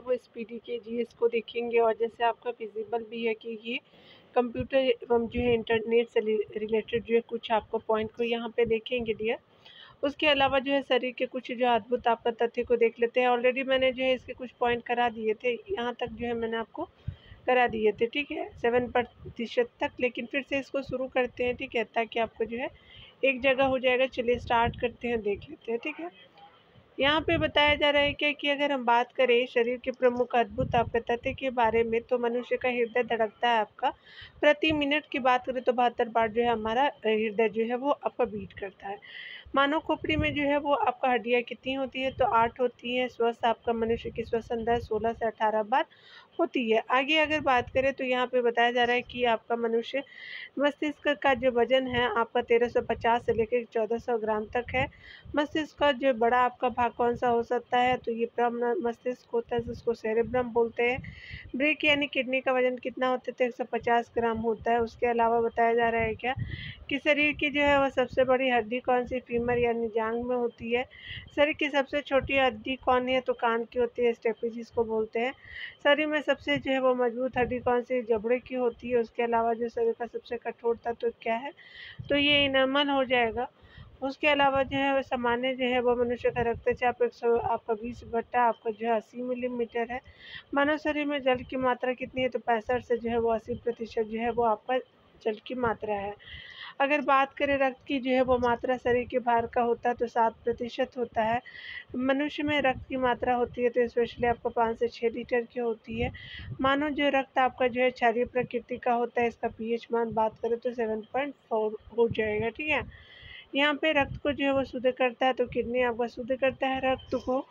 वो स्पीडी के जीएस को देखेंगे, और जैसे आपका विजिबल भी है कि ये कंप्यूटर एवं जो है इंटरनेट से रिलेटेड जो है कुछ आपको पॉइंट को यहाँ पे देखेंगे डियर। उसके अलावा जो है शरीर के कुछ जो अद्भुत आपका तथ्य को देख लेते हैं। ऑलरेडी मैंने जो है इसके कुछ पॉइंट करा दिए थे, यहाँ तक जो है मैंने आपको करा दिए थे, ठीक है, 7% तक। लेकिन फिर से इसको शुरू करते हैं, ठीक है, ताकि आपको जो है एक जगह हो जाएगा। चलिए स्टार्ट करते हैं, देख लेते हैं, ठीक है। यहाँ पे बताया जा रहा है क्या कि अगर हम बात करें शरीर के प्रमुख अद्भुत आपके तथ्य के बारे में, तो मनुष्य का हृदय धड़कता है आपका प्रति मिनट की बात करें तो 72 बार जो है हमारा हृदय जो है वो आपका बीट करता है। मानव खोपड़ी में जो है वो आपका हड्डियाँ कितनी होती है, तो 8 होती है। स्वस्थ आपका मनुष्य की श्वसन दर 16 से 18 बार होती है। आगे अगर बात करें तो यहाँ पे बताया जा रहा है कि आपका मनुष्य मस्तिष्क का जो वजन है आपका 1350 से लेकर 1400 ग्राम तक है। मस्तिष्क का जो बड़ा आपका भाग कौन सा हो सकता है, तो ये मस्तिष्क होता है, जिसको सेरेब्रम बोलते हैं। ब्रेक यानी किडनी का वजन कितना होता है, तो 150 ग्राम होता है। उसके अलावा बताया जा रहा है क्या कि शरीर की जो है वह सबसे बड़ी हड्डी कौन सी फीमर यानी जांघ में होती है। शरीर की सबसे छोटी हड्डी कौन है, तो कान की होती है, स्टेपी जिसको बोलते हैं। शरीर में सबसे जो है वो मजबूत हड्डी कौन सी, जबड़े की होती है। उसके अलावा जो शरीर का सबसे कठोर तत्व तो क्या है, तो ये इनेमल हो जाएगा। उसके अलावा जो है वो सामान्य जो है वो मनुष्य का रक्तचाप 100 आपका 20 आपका जो है 80 मिलीमीटर है। मानव शरीर में जल की मात्रा कितनी है, तो 65 से जो है वो 80% जो है वो आपका जल की मात्रा है। अगर बात करें रक्त की जो है वो मात्रा शरीर के भार का होता है, तो 7% होता है। मनुष्य में रक्त की मात्रा होती है तो स्पेशली आपको 5 से 6 लीटर की होती है। मानो जो रक्त आपका जो है क्षारीय प्रकृति का होता है, इसका पीएच मान बात करें तो 7.4 हो जाएगा, ठीक है। यहाँ पे रक्त को जो है वो शुद्ध करता है, तो किडनी आपका शुद्ध करता है रक्त को।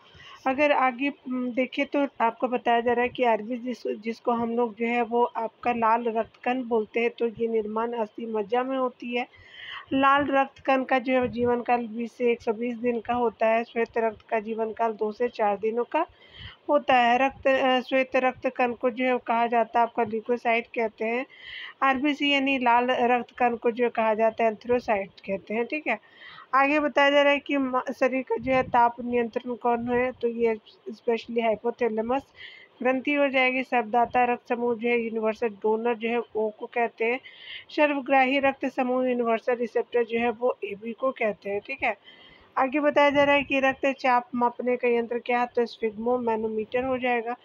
अगर आगे देखें तो आपको बताया जा रहा है कि आरबी जिसको हम लोग जो है वो आपका लाल रक्त कण बोलते हैं, तो ये निर्माण अस्थि मज्जा में होती है। लाल रक्त कण का जो है जीवन काल 20 से 120 दिन का होता है। श्वेत रक्त का जीवन काल 2 से 4 दिनों का होता है। श्वेत रक्त कण को जो है कहा जाता है आपका ल्यूकोसाइट कहते हैं। आरबीसी यानी लाल रक्त कण को जो कहा जाता है एंथ्रोसाइट कहते हैं, ठीक है। आगे बताया जा रहा है कि शरीर का जो है ताप नियंत्रण कौन है, तो ये स्पेशली हाइपोथैलेमस ग्रंथि हो जाएगी। शब्दाता रक्त समूह जो है यूनिवर्सल डोनर जो है ओ को कहते हैं। सर्वग्राही रक्त समूह यूनिवर्सल रिसेप्टर जो है वो एबी को कहते हैं, ठीक है। आगे बताया जा रहा है कि रक्तचाप मापने का यंत्र क्या है, तो स्फिग्मो मैनोमीटर हो जाएगा।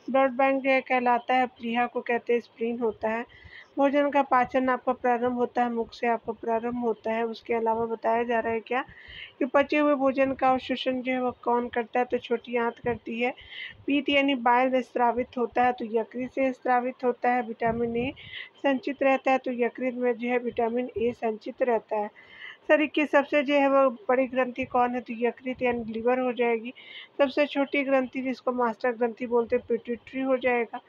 ब्लड बैंक जो है कहलाता है प्लीहा को कहते हैं, स्प्लीन होता है। भोजन का पाचन आपका प्रारंभ होता है मुख से आपका प्रारंभ होता है। उसके अलावा बताया जा रहा है क्या कि पचे हुए भोजन का अवशोषण जो है वो कौन करता है, तो छोटी आंत करती है। पीत यानी बाइल स्रावित होता है, तो यकृत से स्रावित होता है। विटामिन ए संचित रहता है, तो यकृत में जो है विटामिन ए संचित रहता है। शरीर की सबसे जो है वो बड़ी ग्रंथि कौन है, तो यकृत यानी लीवर हो जाएगी। सबसे छोटी ग्रंथि जिसको मास्टर ग्रंथि बोलते हैं पिट्यूटरी हो जाएगा।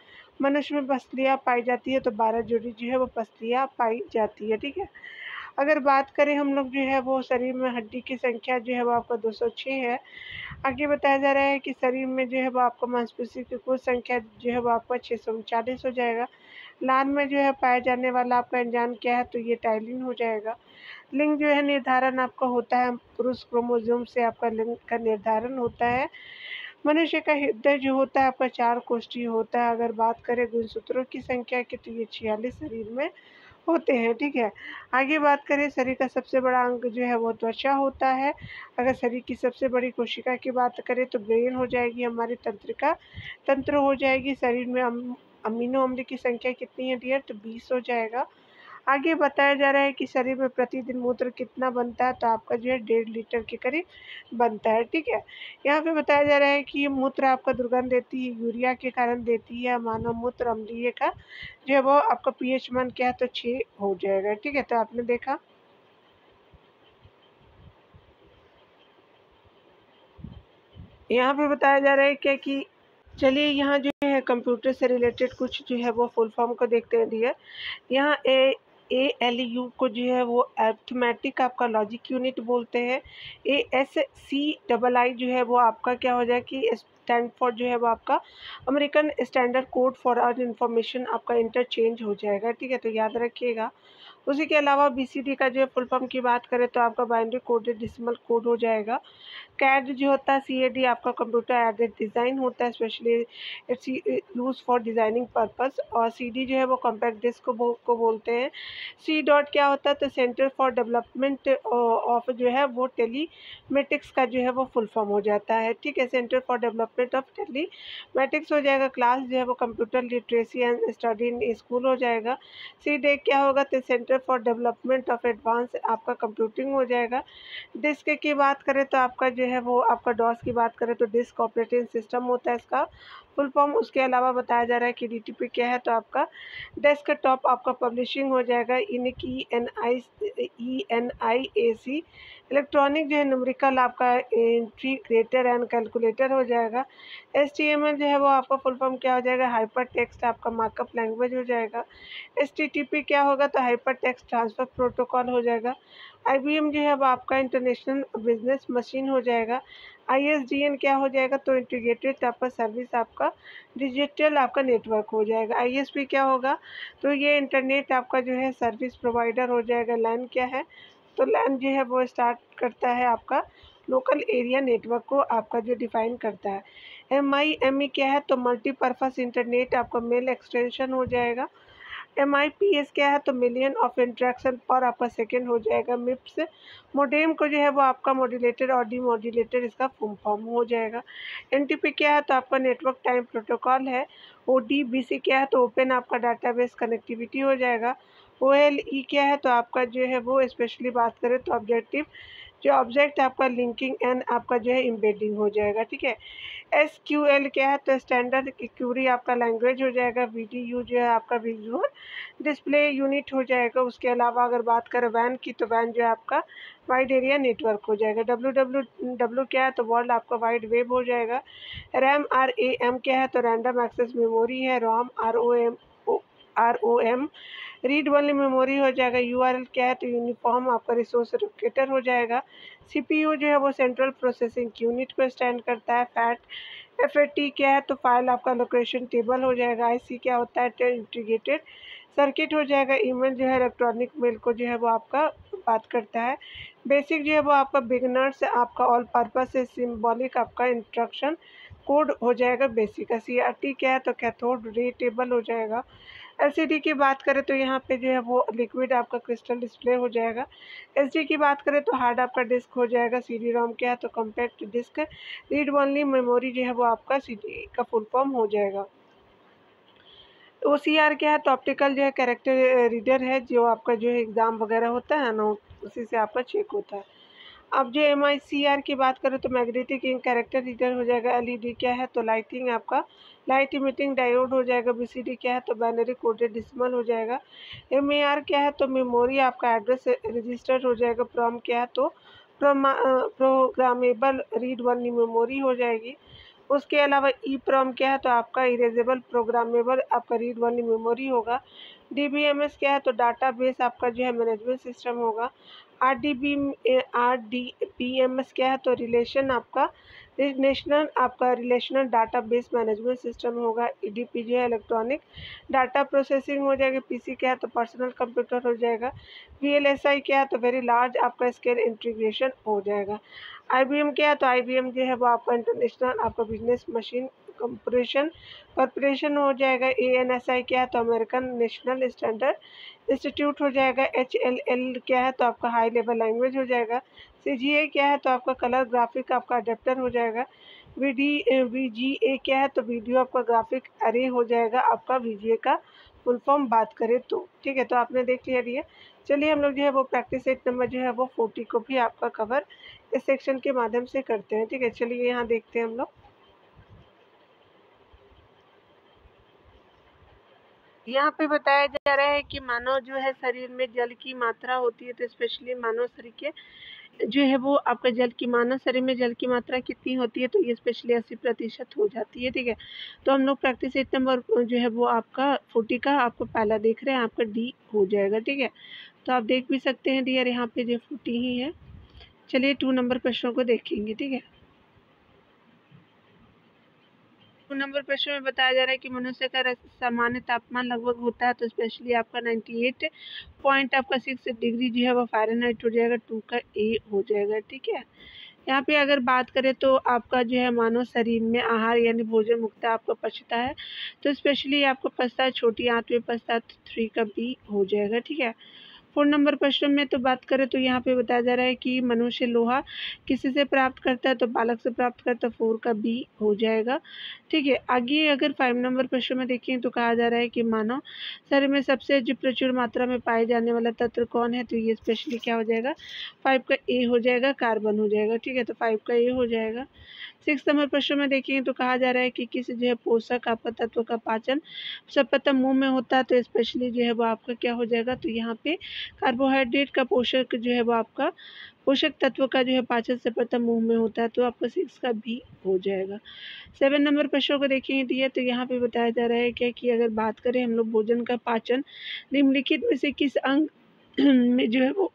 मनुष्य में पसलियाँ पाई जाती है, तो 12 जोड़ी जो है वो पसलियाँ पाई जाती है, ठीक है। अगर बात करें हम लोग जो है वो शरीर में हड्डी की संख्या जो है वो आपका 206 है। आगे बताया जा रहा है कि शरीर में जो है वो आपको मांसपेशी की कुल संख्या जो है वो आपका 639 हो जाएगा। लार में जो है पाया जाने वाला आपका एंजाइम क्या है, तो ये टाइलिन हो जाएगा। लिंग जो है निर्धारण आपका होता है पुरुष क्रोमोसोम से आपका लिंग का निर्धारण होता है। मनुष्य का हृदय जो होता है आपका 4 कोष्ठीय होता है। अगर बात करें गुणसूत्रों की संख्या की, तो ये 46 शरीर में होते हैं, ठीक है। आगे बात करें शरीर का सबसे बड़ा अंग जो है वो त्वचा होता है। अगर शरीर की सबसे बड़ी कोशिका की बात करें तो ब्रेन हो जाएगी, हमारी तंत्रिका तंत्र हो जाएगी। शरीर में अमीनो अम्ल की संख्या कितनी है डियर, तो 20 हो जाएगा। आगे बताया जा रहा है कि शरीर में प्रतिदिन मूत्र कितना बनता है, तो आपका जो है 1.5 लीटर के करीब बनता है, ठीक है। यहाँ पे बताया जा रहा है कि मूत्र आपका दुर्गंध देती है, यूरिया के कारण देती है। मानव मूत्र अम्लीय का जो है वो आपका पीएच मान क्या है, तो 6 हो जाएगा, ठीक है। तो आपने देखा यहाँ पे बताया जा रहा है क्या कि चलिए यहाँ जो है कंप्यूटर से रिलेटेड कुछ जो है वो फुल फॉर्म को देखते हैं डियर। यहाँ ALU को जो है वो अर्थमेटिक आपका लॉजिक यूनिट बोलते हैं। ASCII जो है वो आपका क्या हो जाए कि स्टैंड फॉर जो है वो आपका American standard code for our information आपका इंटरचेंज हो जाएगा, ठीक है, तो याद रखिएगा। उसी के अलावा BCD का जो है फुल फॉर्म की बात करें तो आपका बाइनरी कोडेड डेसिमल कोड हो जाएगा। कैड जो होता है CAD आपका कंप्यूटर एडेड डिज़ाइन होता है, specially it's use for designing purpose. और CD जो है वो कॉम्पैक्ट डिस्क को बोलते हैं। C क्या होता है तो सेंटर फॉर डेवलपमेंट ऑफ जो है वो टेलीमेटिक्स का जो है वो फुल फॉर्म हो जाता है, ठीक है, centre for development of telematics हो जाएगा। क्लास जो है वो computer literacy and study in school हो जाएगा। CDEC क्या होगा तो centre for development of advance आपका कंप्यूटिंग हो जाएगा। डिस्क की बात करें तो आपका जो है वो आपका डॉस की बात करें तो डिस्क ऑपरेटिंग सिस्टम होता है इसका फुल फॉर्म। उसके अलावा बताया जा रहा है कि DTP क्या है तो आपका डेस्कटॉप आपका पब्लिशिंग हो जाएगा। ENIAC इलेक्ट्रॉनिक जो है न्यूमेरिकल आपका इंटीग्रेटर एंड कैलकुलेटर हो जाएगा। HTML जो है वो आपका फुल फॉर्म क्या हो जाएगा, हाइपर टेक्स्ट आपका मार्कअप लैंग्वेज हो जाएगा। HTTP क्या होगा तो हाइपर टेक्स्ट ट्रांसफर प्रोटोकॉल हो जाएगा। IBM जो है वो आपका इंटरनेशनल बिजनेस मशीन हो जाएगा। ISDN क्या हो जाएगा तो इंटीग्रेटेड आपका सर्विस आपका डिजिटल आपका नेटवर्क हो जाएगा। ISP क्या होगा तो ये इंटरनेट आपका जो है सर्विस प्रोवाइडर हो जाएगा। LAN क्या है तो LAN जो है वो स्टार्ट करता है आपका लोकल एरिया नेटवर्क को आपका जो डिफाइन करता है। MIME क्या है तो मल्टीपर्पस इंटरनेट आपका मेल एक्सटेंशन हो जाएगा। MIPS क्या है तो मिलियन ऑफ इंट्रैक्शन पर आपका सेकेंड हो जाएगा। MIPS मोडेम को जो है वो आपका मॉड्यूलेटेड और डीमॉड्यूलेटेड इसका फुल फॉर्म हो जाएगा। NTP क्या है तो आपका नेटवर्क टाइम प्रोटोकॉल है। ODBC क्या है तो ओपन आपका डाटाबेस कनेक्टिविटी हो जाएगा। OLE क्या है तो आपका जो है वो स्पेशली बात करें तो ऑब्जेक्टिव जो ऑब्जेक्ट आपका लिंकिंग एंड आपका जो है एम्बेडिंग हो जाएगा, ठीक है। SQL क्या है तो स्टैंडर्ड क्यूरी आपका लैंग्वेज हो जाएगा। VDU जो है आपका विजुअल डिस्प्ले यूनिट हो जाएगा। उसके अलावा अगर बात करें WAN की तो WAN जो है आपका वाइड एरिया नेटवर्क हो जाएगा। WWW क्या है तो वर्ल्ड आपका वाइड वेब हो जाएगा। RAM क्या है तो रैंडम एक्सेस मेमोरी है। ROM रीड ओनली मेमोरी हो जाएगा। URL क्या है तो यूनिफॉर्म आपका रिसोर्स लोकेटर हो जाएगा। CPU जो है वो सेंट्रल प्रोसेसिंग यूनिट को स्टैंड करता है। FAT क्या है तो फाइल आपका लोकेशन टेबल हो जाएगा। IC क्या होता है इंटीग्रेटेड सर्किट हो जाएगा। ईमेल जो है इलेक्ट्रॉनिक मेल को जो है वो आपका बात करता है। बेसिक जो है वो आपका बिगनर्स आपका ऑल पर्पस है। सिंबॉलिक आपका इंस्ट्रक्शन कोड हो जाएगा बेसिक का। CRT क्या है तो कैथोड रे टेबल हो जाएगा। LCD की बात करें तो यहाँ पे जो है वो लिक्विड आपका क्रिस्टल डिस्प्ले हो जाएगा। SD की बात करें तो हार्ड आपका डिस्क हो जाएगा। CD-ROM क्या है तो compact disc read only memory जो है वो आपका CD का फुल फॉर्म हो जाएगा। OCR क्या है तो ऑप्टिकल जो है कैरेक्टर रीडर है, जो आपका जो है एग्ज़ाम वगैरह होता है ना उसी से आपका चेक होता है। अब जो MICR की बात करें तो मैग्नेटिक इंक कैरेक्टर रीडर हो जाएगा। LED क्या है तो लाइटिंग आपका लाइट इमिटिंग डायोड हो जाएगा। BCD क्या है तो बाइनरी कोडेड डेसिमल हो जाएगा। MAR क्या है तो मेमोरी आपका एड्रेस रजिस्टर हो जाएगा। PROM क्या है तो प्रोग्रामेबल रीड ओनली मेमोरी हो जाएगी। उसके अलावा EPROM क्या है तो आपका इरेजेबल प्रोग्रामेबल आपका रीड ओनली मेमोरी होगा। DBMS क्या है तो डाटाबेस आपका जो है मैनेजमेंट सिस्टम होगा। RDBMS क्या है तो रिलेशनल डाटाबेस मैनेजमेंट सिस्टम होगा। EDP जो है इलेक्ट्रॉनिक डाटा प्रोसेसिंग हो जाएगा। PC क्या है तो पर्सनल कंप्यूटर हो जाएगा। VLSI क्या है तो वेरी लार्ज आपका स्केल इंटीग्रेशन हो जाएगा। IBM क्या है तो IBM जो है वो आपका इंटरनेशनल आपका बिजनेस मशीन कॉरपोरेशन हो जाएगा। ANSI क्या है तो अमेरिकन नेशनल स्टैंडर्ड इंस्टीट्यूट हो जाएगा। HLL क्या है तो आपका हाई लेवल लैंग्वेज हो जाएगा। CGA क्या है तो आपका कलर ग्राफिक आपका अडेप्टर हो जाएगा। VGA क्या है तो वीडियो आपका ग्राफिक अरे हो जाएगा। आपका VGA का फुल फॉर्म बात करें तो, ठीक है, तो आपने देख लिया दिया। चलिए हम लोग जो है वो प्रैक्टिस सेट नंबर जो है वो 40 को भी आपका कवर इस सेक्शन के माध्यम से करते हैं, ठीक है। चलिए यहाँ देखते हैं हम लोग। यहाँ पे बताया जा रहा है कि मानव जो है शरीर में जल की मात्रा होती है, तो स्पेशली मानव शरीर के जो है वो आपका मानव शरीर में जल की मात्रा कितनी होती है, तो ये स्पेशली 80% हो जाती है, ठीक है। तो हम लोग प्रैक्टिस सेट नंबर जो है वो आपका 40 का आपको पहला देख रहे हैं, आपका D हो जाएगा, ठीक है। तो आप देख भी सकते हैं डियर, यहाँ पे जो 40 ही है। चलिए 2 नंबर प्रश्नों को देखेंगे, ठीक है। नंबर प्रश्न में बताया जा रहा है कि मनुष्य का सामान्य तापमान लगभग होता है, तो स्पेशली आपका 98 पॉइंट आपका 6 डिग्री जो है वो फ़ारेनहाइट हो जाएगा, 2 का ए हो जाएगा। ठीक है, यहाँ पे अगर बात करें तो आपका जो है मानव शरीर में आहार यानी भोजन मुक्त आपका पचता है, तो स्पेशली आपको पचता है, छोटी आंत में पचता है, तो 3 का बी हो जाएगा। ठीक है, 4 नंबर प्रश्न में तो बात करें तो यहाँ पे बताया जा रहा है कि मनुष्य लोहा किसी से प्राप्त करता है, तो बालक से प्राप्त करता है, 4 का बी हो जाएगा। ठीक है, आगे अगर 5 नंबर प्रश्न में देखें तो कहा जा रहा है कि मानव शरीर में सबसे जो प्रचुर मात्रा में पाए जाने वाला तत्व कौन है, तो ये स्पेशली क्या हो जाएगा, 5 का ए हो जाएगा, कार्बन हो जाएगा। ठीक है, तो 5 का ए हो जाएगा। 6 नंबर प्रश्न में देखेंगे तो कहा जा रहा है कि किस जो है पोषक आपका तत्व का पाचन सर्वप्रथम मुंह में होता है, तो स्पेशली जो है वो आपका क्या हो जाएगा, तो यहाँ पे कार्बोहाइड्रेट का पोषक जो है वो आपका पोषक तत्व का जो है पाचन सर्वप्रथम मुंह में होता है, तो आपका 6 का भी हो जाएगा। 7 नंबर प्रश्नों को देखेंगे दिए तो यहाँ पे बताया जा रहा है क्या कि अगर बात करें हम लोग भोजन का पाचन निम्नलिखित में से किस अंग में जो है वो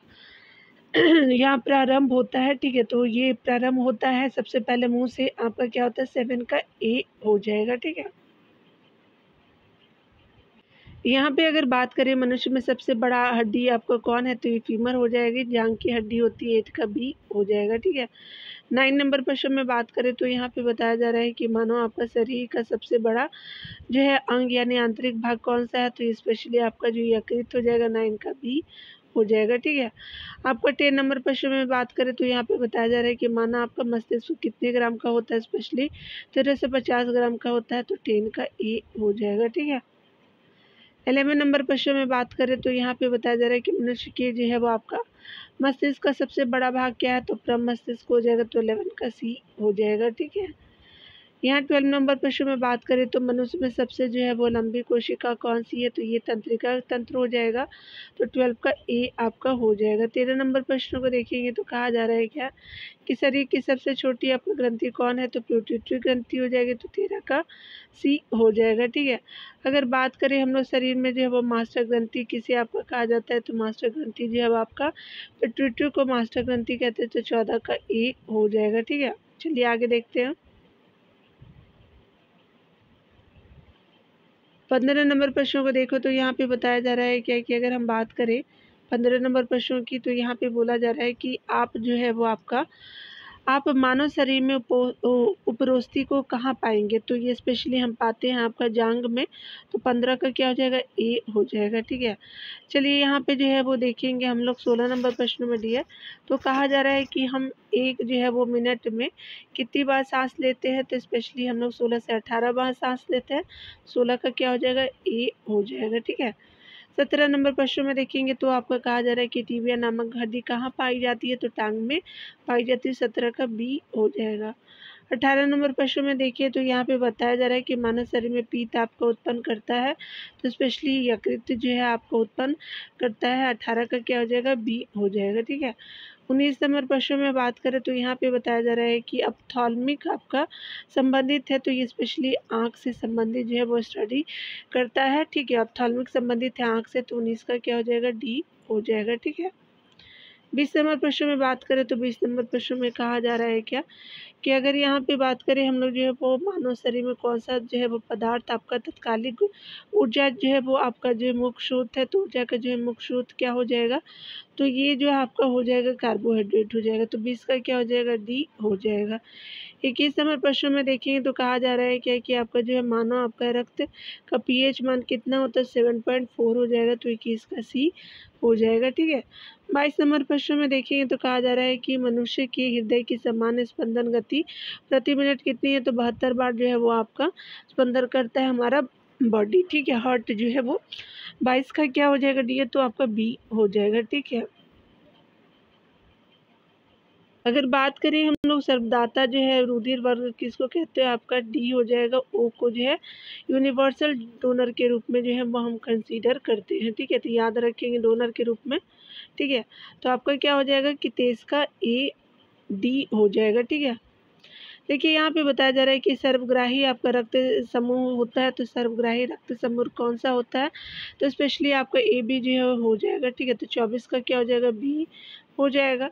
यहाँ प्रारंभ होता है। ठीक है, तो ये प्रारंभ होता है सबसे पहले मुंह से, आपका क्या होता है, 7 का ए हो जाएगा। ठीक है, यहाँ पे अगर बात करें मनुष्य में सबसे बड़ा हड्डी आपका कौन है, तो ये फीमर हो जाएगी, जांघ की हड्डी होती है, 8 का बी हो जाएगा। ठीक है, 9 नंबर प्रश्न में बात करें तो यहाँ पे बताया जा रहा है कि मानो आपका शरीर का सबसे बड़ा जो है अंग यानी आंतरिक भाग कौन सा है, तो स्पेशली आपका जो यकृत हो जाएगा, 9 का बी हो जाएगा। ठीक है, आपका 10 नंबर प्रश्न में बात करें तो यहाँ पे बताया जा रहा है कि माना आपका मस्तिष्क कितने ग्राम का होता है, स्पेशली 13 से 50 ग्राम का होता है, तो 10 का ए हो जाएगा। ठीक है, 11 नंबर प्रश्न में बात करें तो यहाँ पे बताया जा रहा है कि मनुष्य के जो है वो आपका मस्तिष्क का सबसे बड़ा भाग क्या है, तो प्रम मस्तिष्क हो जाएगा, तो 11 का सी हो जाएगा। ठीक है, यहाँ 12 नंबर प्रश्न में बात करें तो मनुष्य में सबसे जो है वो लंबी कोशिका कौन सी है, तो ये तंत्रिका तंत्र हो जाएगा, तो 12 का ए आपका हो जाएगा। 13 नंबर प्रश्न को देखेंगे तो कहा जा रहा है क्या कि शरीर की सबसे छोटी आपकी ग्रंथि कौन है, तो पिट्यूटरी ग्रंथि हो जाएगी, तो 13 का सी हो जाएगा। ठीक है, अगर बात करें हम लोग शरीर में जो है वो मास्टर ग्रंथि किसे आपका कहा जाता है, तो मास्टर ग्रंथि जो है वो आपका पिट्यूटरी को मास्टर ग्रंथि कहते हैं, तो 14 का ए हो जाएगा। ठीक है, चलिए आगे देखते हैं। 15 नंबर प्रश्नों को देखो तो यहाँ पे बताया जा रहा है क्या कि अगर हम बात करें 15 नंबर प्रश्नों की, तो यहाँ पे बोला जा रहा है कि आप जो है वो आपका आप मानव शरीर में उपरोस्ती को कहाँ पाएंगे, तो ये स्पेशली हम पाते हैं आपका जांघ में, तो 15 का क्या हो जाएगा, ए हो जाएगा। ठीक है, चलिए यहाँ पे जो है वो देखेंगे हम लोग 16 नंबर प्रश्न में दिया, तो कहा जा रहा है कि हम एक जो है वो मिनट में कितनी बार सांस लेते हैं, तो स्पेशली हम लोग 16 से 18 बार सांस लेते हैं, 16 का क्या हो जाएगा, ए हो जाएगा। ठीक है, 17 नंबर प्रश्न में देखेंगे तो आपका कहा जा रहा है कि टीबिया नामक हड्डी कहाँ पाई जाती है, तो टांग में पाई जाती है, 17 का बी हो जाएगा। 18 नंबर प्रश्न में देखिए तो यहाँ पे बताया जा रहा है कि मानव शरीर में पित्त आपका उत्पन्न करता है, तो स्पेशली यकृत जो है आपको उत्पन्न करता है, 18 का क्या हो जाएगा, बी हो जाएगा। ठीक है, 19 नंबर प्रश्न में बात करें तो यहाँ पे बताया जा रहा है कि ऑप्थाल्मिक आपका संबंधित है, तो ये स्पेशली आँख से संबंधित जो है वो स्टडी करता है। ठीक है, ऑप्थाल्मिक संबंधित है आँख से, तो 19 का क्या हो जाएगा, डी हो जाएगा। ठीक है, 20 नंबर प्रश्न में बात करें तो 20 नंबर प्रश्न में कहा जा रहा है क्या कि अगर यहाँ पे बात करें हम लोग जो है वो मानव शरीर में कौन सा जो है वो पदार्थ आपका तत्कालिक ऊर्जा जो है वो आपका जो है मुख्य स्रोत है, तो ऊर्जा का जो है मुख्य स्रोत क्या हो जाएगा, तो ये जो है आपका हो जाएगा कार्बोहाइड्रेट हो जाएगा, तो 20 का क्या हो जाएगा, डी हो जाएगा। 21 नंबर प्रश्न में देखेंगे तो कहा जा रहा है क्या कि आपका जो है मानव आपका रक्त का पीएच मान कितना होता है, 7.4 हो जाएगा, तो 21 का सी हो जाएगा। ठीक है, 22 नंबर प्रश्न में देखेंगे तो कहा जा रहा है कि मनुष्य के हृदय की सामान्य स्पंदन गति प्रति मिनट कितनी है, तो 72 बार जो है वो आपका स्पंदन करता है हमारा बॉडी। ठीक है, हार्ट जो है वो 22 का क्या हो जाएगा, डी है, तो आपका बी हो जाएगा। ठीक है, अगर बात करें हम लोग सर्वदाता जो है रुधिर वर्ग किसको कहते हैं, आपका डी हो जाएगा। ओ को जो है यूनिवर्सल डोनर के रूप में जो है वो हम कंसीडर करते हैं। ठीक है, तो याद रखेंगे डोनर के रूप में। ठीक है, तो आपका क्या हो जाएगा कि 23 का ए डी हो जाएगा। ठीक है, देखिए यहाँ पे बताया जा रहा है कि सर्वग्राही आपका रक्त समूह होता है, तो सर्वग्राही रक्त समूह कौन सा होता है, तो स्पेशली आपका ए बी जो है हो जाएगा। ठीक है, तो 24 का क्या हो जाएगा, बी हो जाएगा।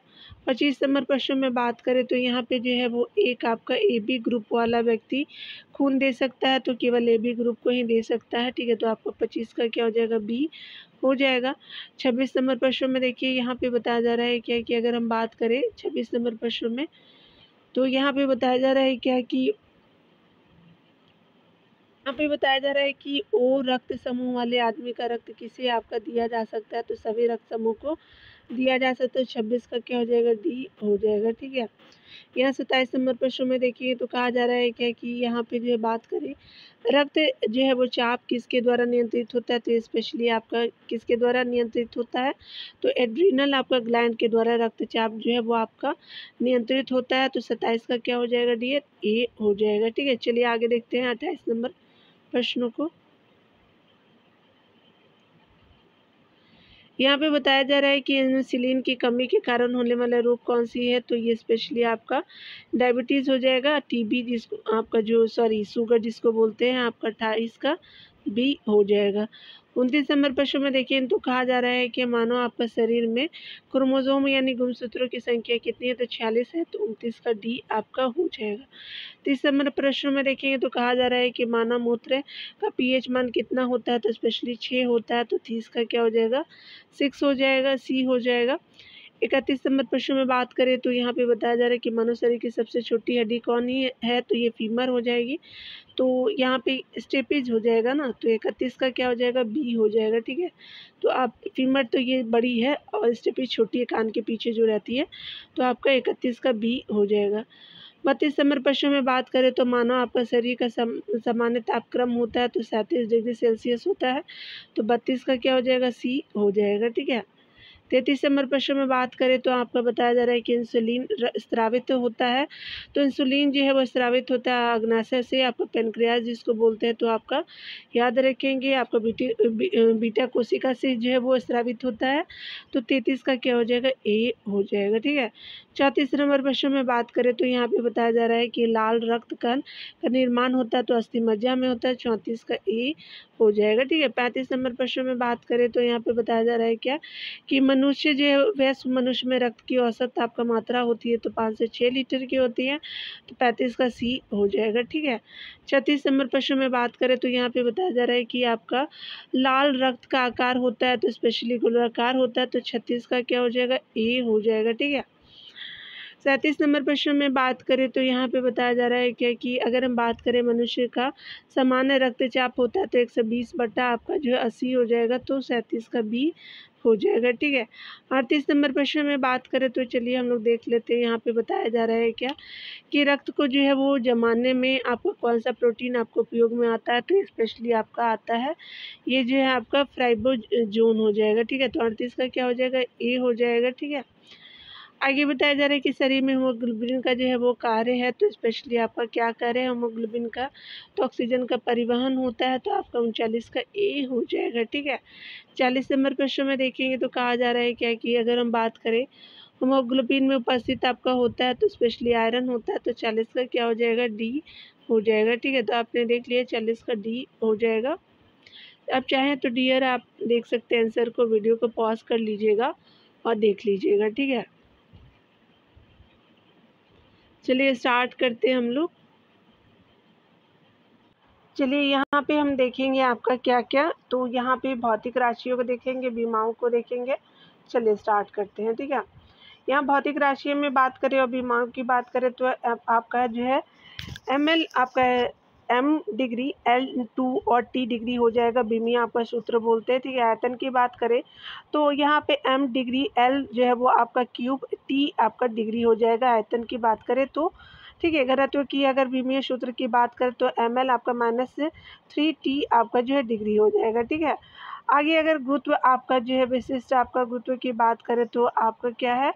25 नंबर प्रश्न में बात करें तो यहाँ पे जो है वो एक आपका AB ग्रुप वाला व्यक्ति खून दे सकता है, तो केवल AB ग्रुप को ही दे सकता है, ठीक है। तो आपका 25 का क्या हो जाएगा, B हो जाएगा। 26 नंबर प्रश्न में देखिए यहाँ पे बताया जा रहा है क्या कि अगर हम बात करें 26 नंबर प्रश्न में, तो यहाँ पे बताया जा रहा है क्या कि यहाँ पे बताया जा रहा है कि O रक्त समूह वाले आदमी का रक्त किसे आपका दिया जा सकता है, तो सभी रक्त समूह को दिया जा सकता है। 26 का क्या हो जाएगा, D हो जाएगा, ठीक है। यहाँ 27 नंबर प्रश्न में देखिए तो कहा जा रहा है क्या कि यहाँ पे जो है बात करें रक्त जो है वो चाप किसके द्वारा नियंत्रित होता है, तो स्पेशली आपका किसके द्वारा नियंत्रित होता है, तो एड्रीनल आपका ग्लैंड के द्वारा रक्तचाप जो है वो आपका नियंत्रित होता है। तो 27 का क्या हो जाएगा, डी ए हो जाएगा, ठीक है। चलिए आगे देखते हैं 28 नंबर प्रश्नों को। यहाँ पे बताया जा रहा है कि इंसुलिन की कमी के कारण होने वाला रोग कौन सी है, तो ये स्पेशली आपका डायबिटीज़ हो जाएगा। टीबी जिसको आपका जो शुगर जिसको बोलते हैं, आपका 28 का बी हो जाएगा। 29 नंबर प्रश्न में देखिए तो कहा जा रहा है कि मानो आपका शरीर में क्रोमोसोम यानी गुणसूत्रों की संख्या कितनी है, तो 46 है, तो 29 का डी आपका हो जाएगा। 30 नंबर प्रश्न में देखेंगे तो कहा जा रहा है कि मानव मूत्र का पीएच मान कितना होता है, तो स्पेशली 6 होता है, तो 30 का क्या हो जाएगा, 6 हो जाएगा, सी हो जाएगा। 31 नंबर प्रश्न में बात करें तो यहाँ पे बताया जा रहा है कि मानव शरीर की सबसे छोटी हड्डी कौन ही है, तो ये फीमर हो जाएगी। तो यहाँ पे स्टेपेज हो जाएगा ना, तो 31 का क्या हो जाएगा, बी हो जाएगा, ठीक है। तो आप फीमर तो ये बड़ी है और स्टेपेज छोटी है, कान के पीछे जो रहती है, तो आपका 31 का बी हो जाएगा। 32 नंबर प्रश्न में बात करें तो मानो आपका शरीर का सामान्य तापक्रम होता है, तो 37 डिग्री सेल्सियस होता है, तो 32 का क्या हो जाएगा, सी हो जाएगा, ठीक है। 33 नंबर प्रश्न में बात करें तो आपका बताया जा रहा है कि इंसुलिन स्रावित होता है, तो इंसुलिन जो है वो स्रावित होता है अग्नाशय से, आपका पेनक्रियास जिसको बोलते हैं, तो आपका याद रखेंगे आपका बीटा कोशिका से जो है वो स्रावित होता है, तो 33 का क्या हो जाएगा, ए हो जाएगा, ठीक है। 34 नंबर प्रश्न में बात करें तो यहाँ पे बताया जा रहा है कि लाल रक्त कण का निर्माण होता है, तो अस्थि मज्जा में होता है, 34 का ए हो जाएगा, ठीक है। 35 नंबर प्रश्न में बात करें तो यहाँ पे बताया जा रहा है क्या कि मनुष्य जो है वयस्क मनुष्य में रक्त की औसत आपका मात्रा होती है, तो 5 से 6 लीटर की होती है, तो 35 का सी हो जाएगा, ठीक है। 36 नंबर प्रश्न में बात करें तो यहाँ पे बताया जा रहा है कि आपका लाल रक्त का आकार होता है, तो स्पेशली गोलाकार होता है, तो 36 का क्या हो जाएगा, ए हो जाएगा, ठीक है। 37 नंबर प्रश्न में बात करें तो यहाँ पे बताया जा रहा है क्या कि अगर हम बात करें मनुष्य का सामान्य रक्तचाप होता है, तो 120 बटा आपका जो है 80 हो जाएगा, तो 37 का बी हो जाएगा, ठीक है। 38 नंबर प्रश्न में बात करें तो चलिए हम लोग देख लेते हैं। यहाँ पे बताया जा रहा है क्या कि रक्त को जो है वो जमाने में आपका कौन सा प्रोटीन आपको उपयोग में आता है, तो स्पेशली आपका आता है ये जो है आपका फ्राइबोजोन हो जाएगा, ठीक है। तो 38 का क्या हो जाएगा, ए हो जाएगा, ठीक है। आगे बताया जा रहा है कि शरीर में हीमोग्लोबिन का जो है वो कार्य है, तो स्पेशली आपका क्या कार्य है हीमोग्लोबिन का, तो ऑक्सीजन का परिवहन होता है, तो आपका 39 का ए हो जाएगा, ठीक है। 40 नंबर प्रश्न में देखेंगे तो कहा जा रहा है क्या कि अगर हम बात करें हीमोग्लोबिन में उपस्थित आपका होता है, तो स्पेशली आयरन होता है, तो 40 का क्या हो जाएगा, डी हो जाएगा, ठीक है। तो आपने देख लिया 40 का डी हो जाएगा। आप चाहें तो डियर आप देख सकते हैं आंसर को, वीडियो को पॉज कर लीजिएगा और देख लीजिएगा, ठीक है। चलिए स्टार्ट करते हैं हम लोग। चलिए यहाँ पे हम देखेंगे आपका क्या क्या, तो यहाँ पे भौतिक राशियों को देखेंगे, बीमाओं को देखेंगे। चलिए स्टार्ट करते हैं, ठीक है। यहाँ भौतिक राशियों में बात करें और बीमाओं की बात करें तो आपका जो है ml आपका m डिग्री L2 और T डिग्री हो जाएगा, बीमी आपका सूत्र बोलते हैं, ठीक है। आयतन की बात करें तो यहाँ पे m डिग्री L जो है वो आपका क्यूब, T आपका डिग्री हो जाएगा आयतन की बात करें तो, ठीक है। घनत्व की अगर विमीय सूत्र की बात करें तो ml आपका -3T आपका जो है डिग्री हो जाएगा, ठीक है। आगे अगर गुरुत्व आपका जो है विशिष्ट आपका गुरुत्व की बात करें तो आपका क्या है,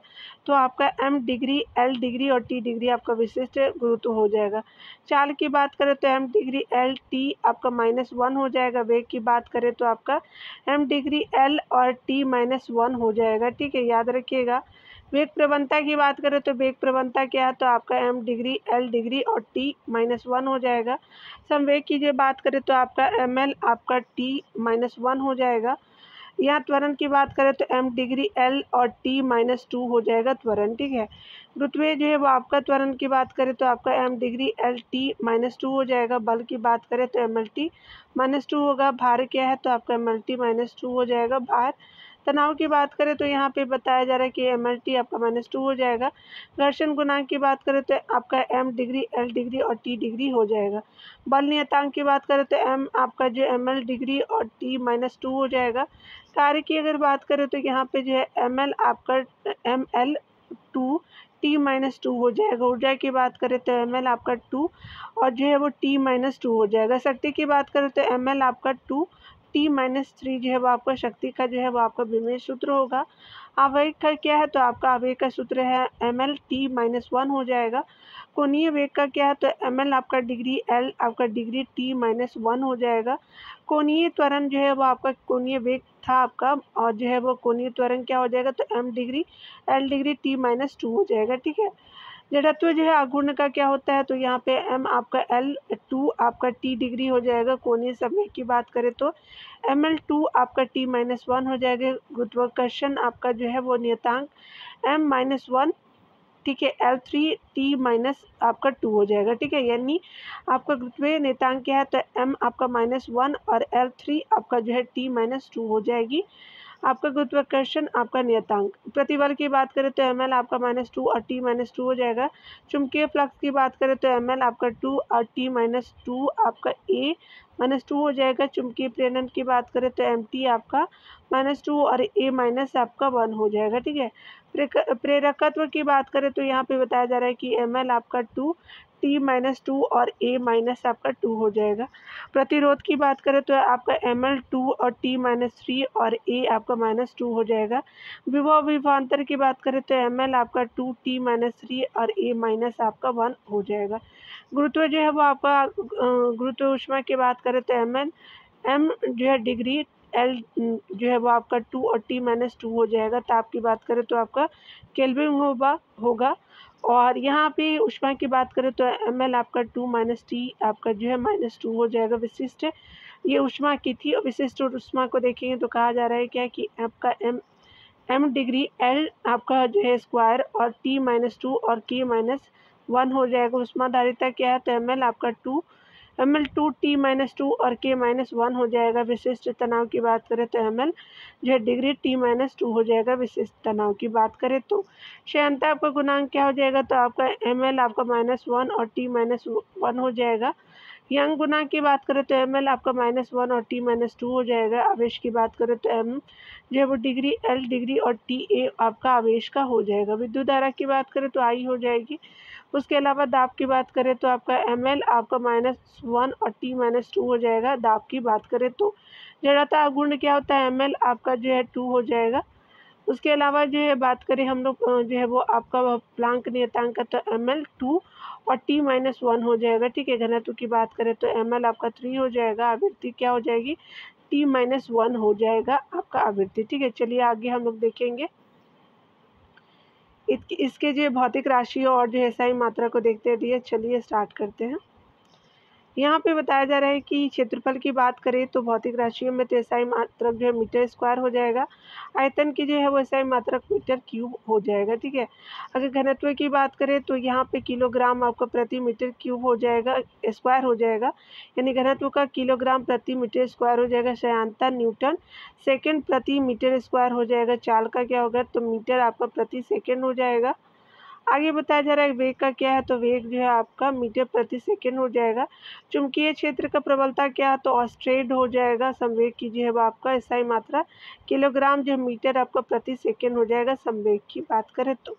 तो आपका m डिग्री L डिग्री और T डिग्री आपका विशिष्ट गुरुत्व हो जाएगा। चाल की बात करें तो m डिग्री L T आपका -1 हो जाएगा। वेग की बात करें तो आपका m डिग्री L और T -1 हो जाएगा, ठीक है, याद रखिएगा। वेग प्रवणता की बात करें तो वेग प्रवणता क्या है, तो आपका m डिग्री L डिग्री और T -1 हो जाएगा। संवेग की जो बात करें तो आपका ml आपका T -1 हो जाएगा। यहाँ त्वरण की बात करें तो m डिग्री L और T-2 हो जाएगा त्वरण, ठीक है। गुरुत्वीय जो है वो आपका त्वरण की बात करें तो आपका m डिग्री L T-2 हो जाएगा। बल की बात करें तो mlt-2 होगा। भार क्या है तो आपका mlt-2 हो जाएगा भार। तनाव की बात करें तो यहाँ पे बताया जा रहा है कि mlt आपका -2 हो जाएगा। घर्षण गुणांक की बात करें तो आपका m डिग्री L डिग्री और T डिग्री हो जाएगा। बल नियतांक की बात करें तो m आपका जो ml डिग्री और T-2 हो जाएगा। कार्य की अगर बात करें तो यहाँ पे जो है ml आपका ml2 T-2 हो जाएगा। ऊर्जा की बात करें तो ml आपका 2 और जो है वो T-2 हो जाएगा। शक्ति की बात करें तो ml आपका 2 T-3 जो है वो आपका शक्ति का जो है वो आपका विमेय सूत्र होगा। आवेग का क्या है तो आपका आवेग का सूत्र है ml T-1 हो जाएगा। कोणीय वेग का क्या है तो ml आपका डिग्री L आपका डिग्री T-1 हो जाएगा। कोणीय त्वरण जो है वो आपका कोणीय वेग था आपका और जो है वो कोणीय त्वरण क्या हो जाएगा तो m degree L degree T-2 हो जाएगा, ठीक है। जड़त्व जो है आघूर्ण का क्या होता है तो यहाँ पे m आपका L2 आपका T डिग्री हो जाएगा। कोणीय संवेग की बात करें तो ml2 आपका T-1 हो जाएगा। गुरुत्वाकर्षण आपका जो है वो नियतांक m-1, ठीक है, L3 T- आपका 2 हो जाएगा, ठीक है। यानी आपका गुरुत्वीय नियतांक क्या है तो m आपका -1 और L3 आपका जो है T-2 हो जाएगी। आपका गुरुत्वाकर्षण आपका नियतांक। प्रतिबल की बात करें तो ml आपका -2 और T-2 हो जाएगा। चुंबकीय फ्लक्स की बात करें तो ml आपका 2 और T-2 आपका A-2 हो जाएगा। चुंबकीय प्रेरण की बात करें तो mt आपका -2 और A- आपका 1 हो जाएगा, ठीक है। प्रेरकत्व की बात करें तो यहाँ पे बताया जा रहा है कि ml आपका 2 T-2 और A- आपका 2 हो जाएगा। प्रतिरोध की बात करें तो आपका ml2 और T-3 और A आपका -2 हो जाएगा। विभव विभवांतर की बात करें तो ml आपका 2 T-3 और A- आपका 1 हो जाएगा। गुरुत्व जो है वो आपका गुरुत्व ऊष्मा की बात करें तो m जो है डिग्री L जो है वो आपका 2 और T-2 हो जाएगा। ताप की बात करें तो आपका केल्विन होगा। और यहाँ पे ऊष्मा की बात करें तो ml आपका 2 - T आपका जो है -2 हो जाएगा। विशिष्ट ये ऊष्मा की थी और विशिष्ट ऊष्मा को देखेंगे तो कहा जा रहा है क्या कि आपका m डिग्री L आपका जो है स्क्वायर और T-2 और K-1 हो जाएगा। ऊष्माधारिता क्या है तो ml आपका 2 ml2 T-2 और K-1 हो जाएगा। विशिष्ट तनाव की बात करें तो ml जो है डिग्री T-2 हो जाएगा। विशिष्ट तनाव की बात करें तो श्यानता आपका गुणांक क्या हो जाएगा तो आपका ml आपका -1 और T-1 हो जाएगा। यंग गुणांक की बात करें तो ml आपका -1 और T-2 हो जाएगा। आवेश की बात करें तो m जो है वो डिग्री L डिग्री और Ta आपका आवेश का हो जाएगा। विद्युत धारा की बात करें तो I हो जाएगी। उसके अलावा दाब की बात करें तो आपका ml आपका -1 और T-2 हो जाएगा। दाब की बात करें तो जड़ता आघूर्ण क्या होता है ml आपका जो है 2 हो जाएगा। उसके अलावा जो है बात करें हम लोग जो है वो आपका प्लांक नियतांक का तो ml2 और T-1 हो जाएगा, ठीक है। घनत्व की बात करें तो ml आपका 3 हो जाएगा। आवृत्ति क्या हो जाएगी T-1 हो जाएगा आपका आवृत्ति, ठीक है। चलिए आगे हम लोग देखेंगे इसके जो भौतिक राशियों और जो SI मात्रा को देखते हैं। चलिए स्टार्ट करते हैं। यहाँ पे बताया जा रहा है कि क्षेत्रफल की बात करें तो भौतिक राशियों में तो SI मात्रक जो है मीटर स्क्वायर हो जाएगा। आयतन की जो है वो SI मात्रक मीटर क्यूब हो जाएगा, ठीक है। अगर घनत्व की बात करें तो यहाँ पे किलोग्राम आपका प्रति मीटर क्यूब हो जाएगा, स्क्वायर हो जाएगा। यानी घनत्व का किलोग्राम प्रति मीटर स्क्वायर हो जाएगा। श्यानता न्यूटन सेकेंड प्रति मीटर स्क्वायर हो जाएगा। चाल का क्या होगा तो मीटर आपका प्रति सेकेंड हो जाएगा। आगे बताया जा रहा है वेग का क्या है तो वेग जो है आपका मीटर प्रति सेकेंड हो जाएगा। चुंबकीय क्षेत्र का प्रबलता क्या है तो ऑस्ट्रेड हो जाएगा। संवेग की जो है वो आपका SI मात्रा किलोग्राम जो मीटर आपका प्रति सेकेंड हो जाएगा। संवेग की बात करें तो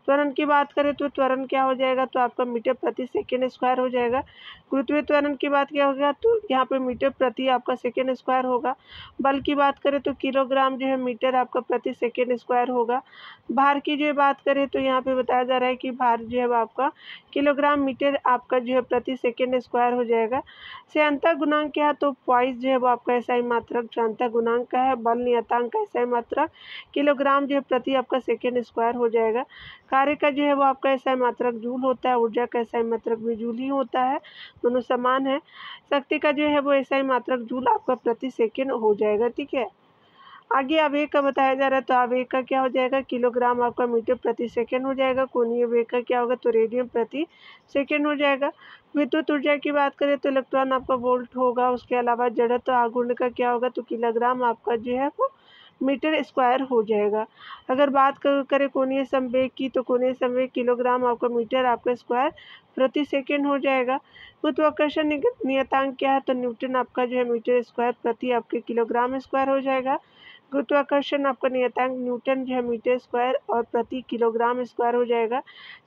त्वरण की बात करें तो त्वरण क्या हो जाएगा तो आपका मीटर प्रति सेकेंड स्क्वायर हो जाएगा। गुरुत्वीय त्वरण की बात क्या होगा तो यहाँ पे मीटर प्रति आपका सेकेंड स्क्वायर होगा। बल की बात करें तो किलोग्राम जो है मीटर आपका प्रति सेकेंड स्क्वायर होगा। भार की जो बात करें तो यहाँ पे बताया जा रहा है कि भार जो है वो आपका किलोग्राम मीटर आपका जो है प्रति सेकेंड स्क्वायर हो जाएगा। श्यानता गुणांक क्या है तो पॉइस जो है वो आपका SI मात्रक श्यानता गुणांक का है। बल नियतांक का SI मात्रक किलोग्राम जो है प्रति आपका सेकेंड स्क्वायर हो जाएगा। कार्य का जो है वो आपका SI मात्रक जूल होता है। ऊर्जा का SI मात्रक भी जूल ही होता है, दोनों समान है। शक्ति का जो है वो SI मात्रक जूल आपका प्रति सेकेंड हो जाएगा, ठीक है। आगे आवेग का बताया जा रहा है, तो आवेग का क्या हो जाएगा, किलोग्राम आपका मीटर प्रति सेकंड हो जाएगा। कोणीय वेग का क्या होगा, तो रेडियन प्रति सेकंड हो जाएगा। विद्युत ऊर्जा की बात करें तो इलेक्ट्रॉन आपका वोल्ट होगा। उसके अलावा जड़त्व आघूर्ण का क्या होगा, तो किलोग्राम आपका जो है वो मीटर स्क्वायर हो जाएगा। अगर बात करें कोणीय संवेग की, तो कोणीय संवेग किलोग्राम आपका मीटर आपका स्क्वायर प्रति सेकंड हो जाएगा। गुरुत्वाकर्षण नियतांक क्या है, तो न्यूटन आपका जो है मीटर स्क्वायर प्रति आपके किलोग्राम स्क्वायर हो जाएगा। गुरुत्वाकर्षण आपका नियतांक न्यूटन जो है मीटर स्क्वायर और प्रति किलोग्राम स्क्वायर हो जाएगा।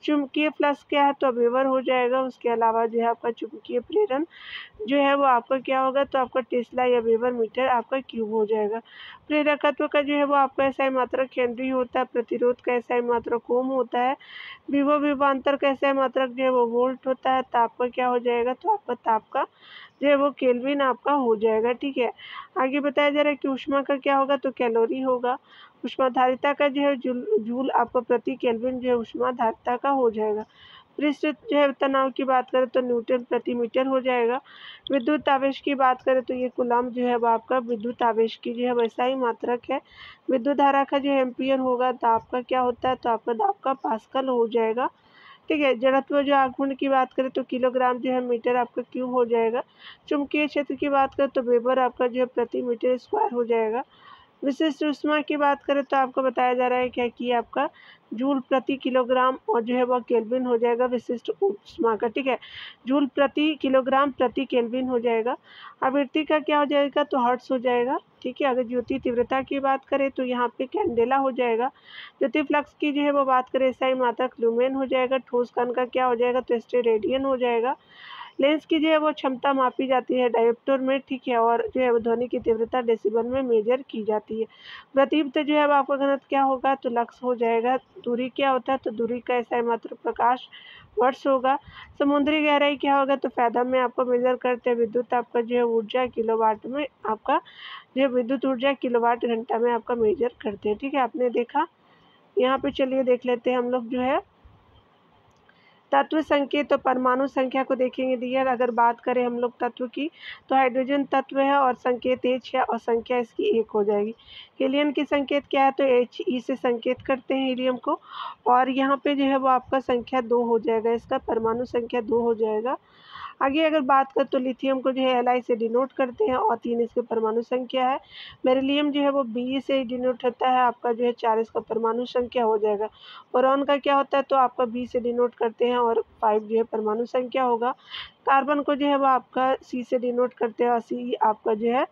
चुंबकीय फ्लक्स क्या है, तो वेबर हो जाएगा। उसके अलावा जो है आपका चुंबकीय प्रेरण जो है वो आपका क्या होगा, तो आपका टेस्ला या वेबर मीटर आपका क्यूब हो जाएगा। प्रेरकत्व का जो है वो आपका एसआई मात्रक हेनरी होता है। प्रतिरोध का एसआई मात्रक ओम होता है। विभव विभवांतर का एसआई मात्रक जो है वो वोल्ट होता है। ताप का क्या हो जाएगा, तो आपका ताप का जो है वो केल्विन आपका हो जाएगा। ठीक है, आगे बताया जा रहा है कि ऊष्मा का क्या होगा, तो कैलोरी होगा। ऊष्माधारिता का जो है जूल आपका प्रति केल्विन जो है ऊष्माधारिता का हो जाएगा। पृष्ठ जो है तनाव की बात करें तो न्यूटन प्रति मीटर हो जाएगा। विद्युत आवेश की बात करें तो ये कूलम्ब जो है वो आपका विद्युत आवेश की जो है वैसा ही मात्रक है। विद्युत धारा का जो एम्पियर होगा, दाब का क्या होता है, तो आपका दाब का पास्कल हो जाएगा। ठीक है, जड़त्व जो आघूर्ण की बात करें तो किलोग्राम जो है मीटर आपका क्यूब हो जाएगा। चुंबकीय क्षेत्र की बात करें तो वेबर आपका जो है प्रति मीटर स्क्वायर हो जाएगा। विशिष्ट ऊष्मा की बात करें तो आपको बताया जा रहा है क्या कि आपका जूल प्रति किलोग्राम और जो है वह केल्विन हो जाएगा विशिष्ट ऊष्मा का। ठीक है, जूल प्रति किलोग्राम प्रति केल्विन हो जाएगा। आवृत्ति का क्या हो जाएगा, तो हर्ट्ज हो जाएगा। ठीक है, अगर ज्योति तीव्रता की बात करें तो यहाँ पे कैंडेला हो जाएगा। ज्योति फ्लक्स की जो है वो बात करें एसआई मात्रक ल्यूमेन हो जाएगा। ठोस कण का क्या हो जाएगा, तो स्टेरेडियन हो जाएगा। लेंस की जो है वो क्षमता मापी जाती है डायोप्टर में। ठीक है, और जो है वो ध्वनि की तीव्रता डेसिबल में मेजर की जाती है। प्रतिबिंब जो है वो आपका घनत्व क्या होगा, तो लक्स हो जाएगा। दूरी क्या होता है, तो दूरी का एसआई मात्रक प्रकाश वर्ष होगा। समुद्री गहराई क्या होगा, तो फैथम में आपको मेजर करते हैं। विद्युत आपका जो है ऊर्जा किलोवाट में आपका जो है विद्युत ऊर्जा किलोवाट घंटा में आपका मेजर करते हैं। ठीक है, आपने देखा। यहाँ पे चलिए देख लेते हैं हम लोग जो है तत्व संकेत। तो परमाणु संख्या को देखेंगे डियर। अगर बात करें हम लोग तत्व की, तो हाइड्रोजन तत्व है और संकेत H है और संख्या इसकी 1 हो जाएगी। हीलियम की संकेत क्या है, तो He से संकेत करते हैं हीलियम को, और यहाँ पे जो है वो आपका संख्या 2 हो जाएगा। इसका परमाणु संख्या 2 हो जाएगा। आगे अगर बात करें तो लिथियम को जो है Li से डिनोट करते हैं और 3 इसके परमाणु संख्या है। बेरिलियम जो है वो Be से डिनोट होता है, आपका जो है 4 इसका परमाणु संख्या हो जाएगा। बोरॉन का क्या होता है, तो आपका B से डिनोट करते हैं और 5 जो है परमाणु संख्या होगा। कार्बन को जो है वो आपका C से डिनोट करते हैं और C आपका जो है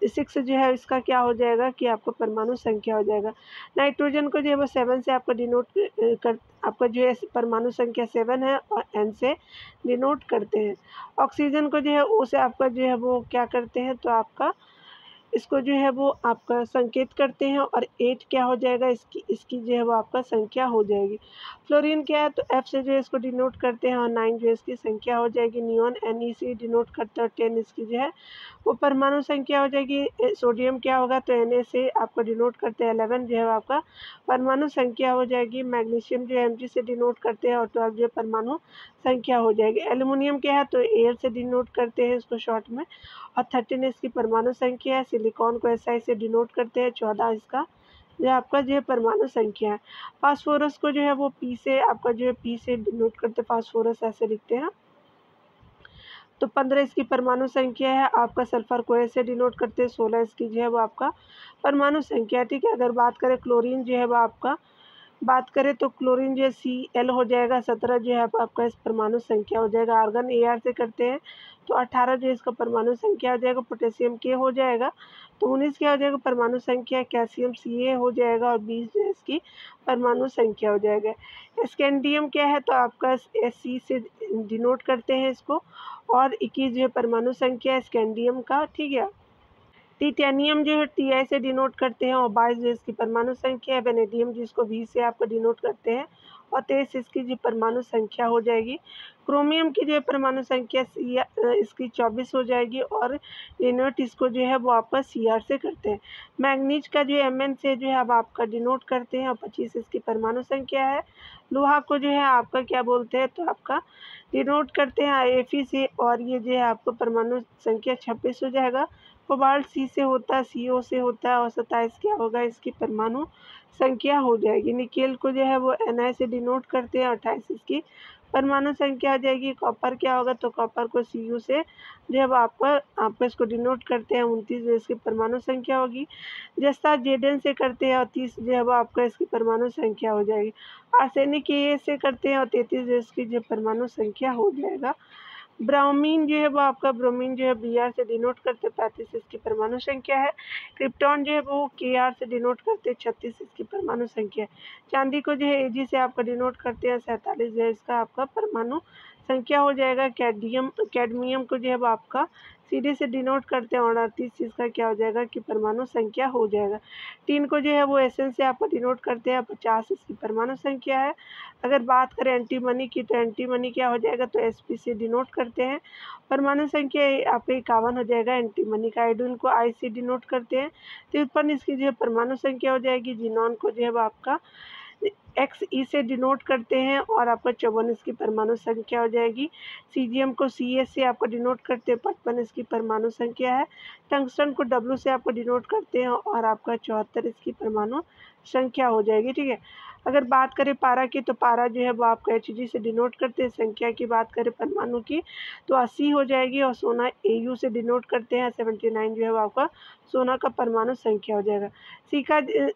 6 जो है इसका क्या हो जाएगा कि आपका परमाणु संख्या हो जाएगा। नाइट्रोजन को जो है वो 7 से आपका डिनोट कर आपका जो है परमाणु संख्या 7 है और N से डिनोट करते हैं। ऑक्सीजन को जो है O से आपका जो है वो क्या करते हैं, तो आपका इसको जो है वो आपका संकेत करते हैं और 8 क्या हो जाएगा, इसकी जो है वो आपका संख्या हो जाएगी। फ्लोरीन क्या है, तो F से जो है इसको डिनोट करते हैं और 9 जो है इसकी संख्या हो जाएगी। नियॉन Ne से डिनोट करते हैं और 10 इसकी जो है वो परमाणु संख्या हो जाएगी। सोडियम क्या होगा, तो Na से आपको डिनोट करते हैं 11 जो है आपका परमाणु संख्या हो जाएगी। मैग्नीशियम जो है Mg से डिनोट करते हैं और 12 जो है परमाणु संख्या हो जाएगी। एल्यूमिनियम क्या है, तो एयर से डिनोट करते हैं इसको शॉर्ट में और 13 इसकी परमाणु संख्या है। सिलिकॉन को SI से डिनोट करते हैं, 14 इसका जो आपका जो है परमाणु संख्या है। फास्फोरस को जो है वो P से आपका जो है P से डिनोट करते हैं, फास्फोरस ऐसे लिखते हैं, तो 15 इसकी परमाणु संख्या है। आपका सल्फर को ऐसे डिनोट करते हैं, 16 इसकी जो है वो आपका परमाणु संख्या है। ठीक है, अगर बात करें क्लोरीन जो है वो आपका बात करें तो क्लोरीन जो है Cl हो जाएगा, 17 जो है आपका इस परमाणु संख्या हो जाएगा। आर्गन Ar से करते हैं तो 18 जो इसका परमाणु संख्या हो जाएगा। पोटेशियम K हो जाएगा, तो 19 क्या हो जाएगा परमाणु संख्या। कैल्शियम Ca हो जाएगा और 20 जो है इसकी परमाणु संख्या हो जाएगा। स्कैंडियम क्या है, तो आपका Sc से डिनोट करते हैं इसको और 21 जो है परमाणु संख्या है स्कैंडियम का। ठीक है, टिटेनियम जो है Ti से डिनोट करते हैं और 22 जो इसकी परमाणु संख्या है। वेनेडियम जिसको V से आपको डिनोट करते हैं और 23 इसकी जो परमाणु संख्या हो जाएगी। क्रोमियम की जो है परमाणु संख्या इसकी 24 हो जाएगी और डिनोट इसको जो है वो आपका Cr से करते हैं। मैग्नीज का जो Mn से जो है अब आपका डिनोट करते हैं और 25 इसकी परमाणु संख्या है। लोहा को जो है आपका क्या बोलते हैं, तो आपका डिनोट करते हैं Fe से और ये जो है आपको परमाणु संख्या 26 हो जाएगा। कोबाल्ट C से होता है, CO से होता है और 27 क्या होगा इसकी परमाणु संख्या हो जाएगी। निकेल को जो है वो Na से डिनोट करते हैं, 28 इसकी परमाणु संख्या आ जाएगी। कॉपर क्या होगा, तो कॉपर को Cu से जो है आपका इसको डिनोट करते हैं, 29 जो इसकी परमाणु संख्या होगी। जस्ता Zn से करते हैं और 30 जो है वो आपका इसकी परमाणु संख्या हो जाएगी। आर्सेनिक A से करते हैं और 33 जो इसकी जो परमाणु संख्या हो जाएगा। ब्रोमीन जो है वो आपका ब्रोमीन जो है Br से डिनोट करते 35 इसकी परमाणु संख्या है। क्रिप्टॉन जो है वो Kr से डिनोट करते 36 इसकी परमाणु संख्या है। चांदी को जो है Ag से आपका डिनोट करते हैं 47 जो है इसका आपका परमाणु संख्या हो जाएगा। कैडमियम को जो है वो आपका Cd से डिनोट करते हैं और 38 इसका क्या हो जाएगा कि परमाणु संख्या हो जाएगा। टीन को जो है वो Sn से आपको डिनोट करते हैं 50 इसकी परमाणु संख्या है। अगर बात करें एंटीमनी की, तो एंटीमनी क्या हो जाएगा, तो Sp से डिनोट करते हैं, परमाणु संख्या आपका 51 हो जाएगा एंटीमनी का। आयोडीन को I से डिनोट करते हैं, तो उत्पन्न इसकी जो है परमाणु संख्या हो जाएगी। जिनॉन को जो है वो आपका Xe से डिनोट करते हैं और आपका 54 इसकी परमाणु संख्या हो जाएगी। सीजियम को Cs से आपको डिनोट करते हैं, 55 इसकी परमाणु संख्या है। टंगस्टन को W से आपको डिनोट करते हैं और आपका 74 इसकी परमाणु संख्या हो जाएगी। ठीक है, अगर बात करें पारा की, तो पारा जो है वो आपको Hg से डिनोट करते हैं। संख्या की बात करें परमाणु की, तो 80 हो जाएगी और सोना Au से डिनोट करते हैं, 79 जो है वो आपका सोना का परमाणु संख्या हो जाएगा।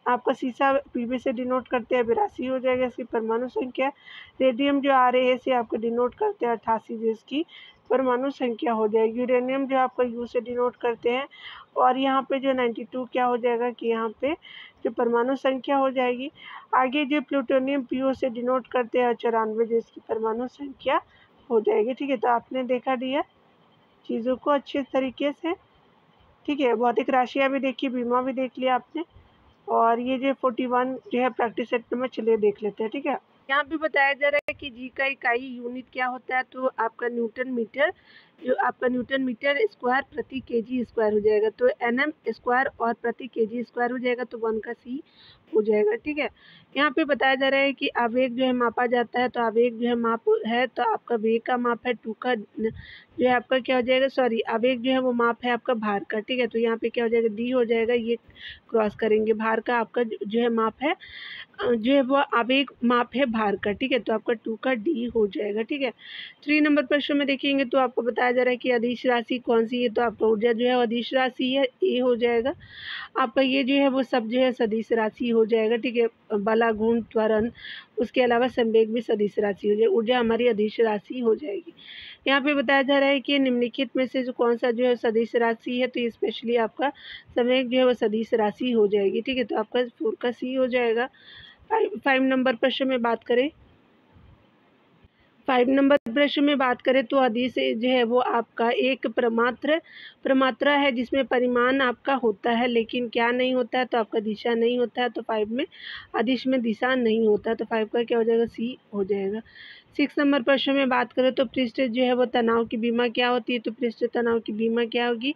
आपका सीसा Pb से डिनोट करते हैं, 82 हो जाएगा इसकी परमाणु संख्या। रेडियम जो Ra से आपको डिनोट करते हैं, 88 जो इसकी परमाणु संख्या हो जाएगी। यूरेनियम जो आपका U से डिनोट करते हैं और यहाँ पे जो 92 क्या हो जाएगा कि यहाँ पे जो परमाणु संख्या हो जाएगी। आगे जो प्लूटोनियम PO से डिनोट करते हैं, 94 जो इसकी परमाणु संख्या हो जाएगी। ठीक है, तो आपने देखा दिया चीज़ों को अच्छे तरीके से। ठीक है, भौतिक राशियाँ भी देखी, बीमा भी देख लिया आपने, और ये जो 41 जो है प्रैक्टिस सेट में चलिए देख लेते हैं। ठीक है, यहाँ पे बताया जा रहा है कि जी का इकाई यूनिट क्या होता है, तो आपका न्यूटन मीटर, जो आपका न्यूटन मीटर स्क्वायर प्रति केजी स्क्वायर हो जाएगा, तो nm स्क्वायर और प्रति केजी स्क्वायर हो जाएगा, तो 1 का C हो जाएगा। ठीक है, यहाँ पे बताया जा रहा है कि आवेग जो है मापा जाता है, तो आवेग जो है माप है, तो आपका वेग का माप है, 2 का जो है आपका क्या हो जाएगा, सॉरी आवेग जो है वो माप है आपका भार का। ठीक है, तो यहाँ पे क्या हो जाएगा, D हो जाएगा, ये क्रॉस करेंगे। भार का आपका जो है माप है, जो है वो आवेग माप है भार का। ठीक है, तो आपका 2 का D हो जाएगा। ठीक है, 3 नंबर प्रश्न में देखेंगे तो आपको बताया जा रहा है कि अदिश राशि कौन सी है, तो आपका ऊर्जा जो है अदिश राशि है, A हो जाएगा। आपका ये जो है वो सब जो है सदिश राशि हो जाएगा। ठीक है, बला, गुण, त्वरण, उसके अलावा संवेग भी सदिश राशि हो जाएगी। ऊर्जा हमारी अदिश राशि हो जाएगी। यहाँ पे बताया जा रहा है कि निम्नलिखित में से जो कौन सा जो है सदिश राशि है, तो स्पेशली आपका संवेग जो है वो सदिश राशि हो जाएगी। ठीक है, तो आपका 4 का C हो जाएगा। 5 नंबर प्रश्न में बात करें, 5 नंबर प्रश्न में बात करें तो अदिश जो है वो आपका एक प्रमात्रा है जिसमें परिमाण आपका होता है, लेकिन क्या नहीं होता है, तो आपका दिशा नहीं होता है। तो 5 में अदिश में दिशा नहीं होता है, तो 5 का क्या हो जाएगा, C हो जाएगा। 6 नंबर प्रश्न में बात करें तो पृष्ठ जो है वो तनाव की बीमा क्या होती है, तो पृष्ठ तनाव की बीमा क्या होगी,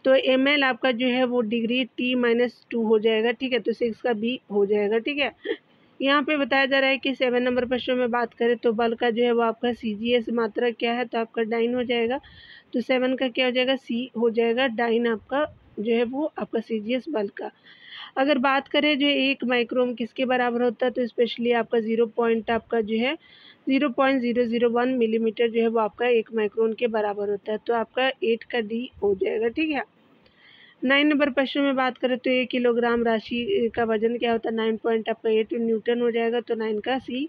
तो ml आपका जो है वो डिग्री T-2 हो जाएगा। ठीक है, तो 6 का B हो जाएगा। ठीक है, यहाँ पे बताया जा रहा है कि 7 नंबर प्रश्न में बात करें तो बल का जो है वो आपका CGS मात्रा क्या है, तो आपका डाइन हो जाएगा। तो 7 का क्या हो जाएगा, C हो जाएगा। डाइन आपका जो है वो आपका CGS बल का। अगर बात करें जो 1 माइक्रोन किसके बराबर होता है, तो स्पेशली आपका 0 पॉइंट आपका जो है 0.001 मिलीमीटर जो है वो आपका 1 माइक्रोन के बराबर होता है, तो आपका 8 का D हो जाएगा। ठीक है, 9 नंबर प्रश्न में बात करें तो 1 किलोग्राम राशि का वजन क्या होता है, 9.8 न्यूटन हो जाएगा, तो 9 का C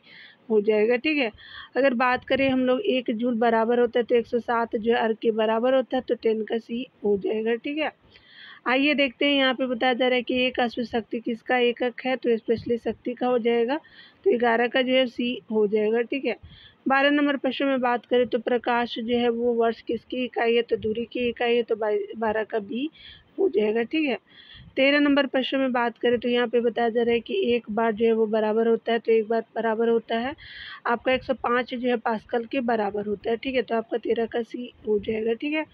हो जाएगा। ठीक है, अगर बात करें हम लोग 1 जूल बराबर होता है तो 107 जो है अर्ग के बराबर होता है, तो 10 का C हो जाएगा। ठीक है, आइए देखते हैं, यहाँ पे बताया जा रहा है कि एक अश्व शक्ति किसका एकक है, तो स्पेशली शक्ति का हो जाएगा, तो 11 का जो है C हो जाएगा। ठीक है, 12 नंबर प्रश्न में बात करें तो प्रकाश जो है वो वर्ष किसकी इकाई है, तो दूरी की इकाई है, तो 12 का बी हो जाएगा। ठीक है। 13 नंबर प्रश्न में बात करें तो यहाँ पे बताया जा रहा है कि एक बार जो है वो बराबर होता है, तो एक बार बराबर होता है आपका 105 जो है पास्कल के बराबर होता है। ठीक है। तो आपका 13 का सी हो जाएगा। ठीक है।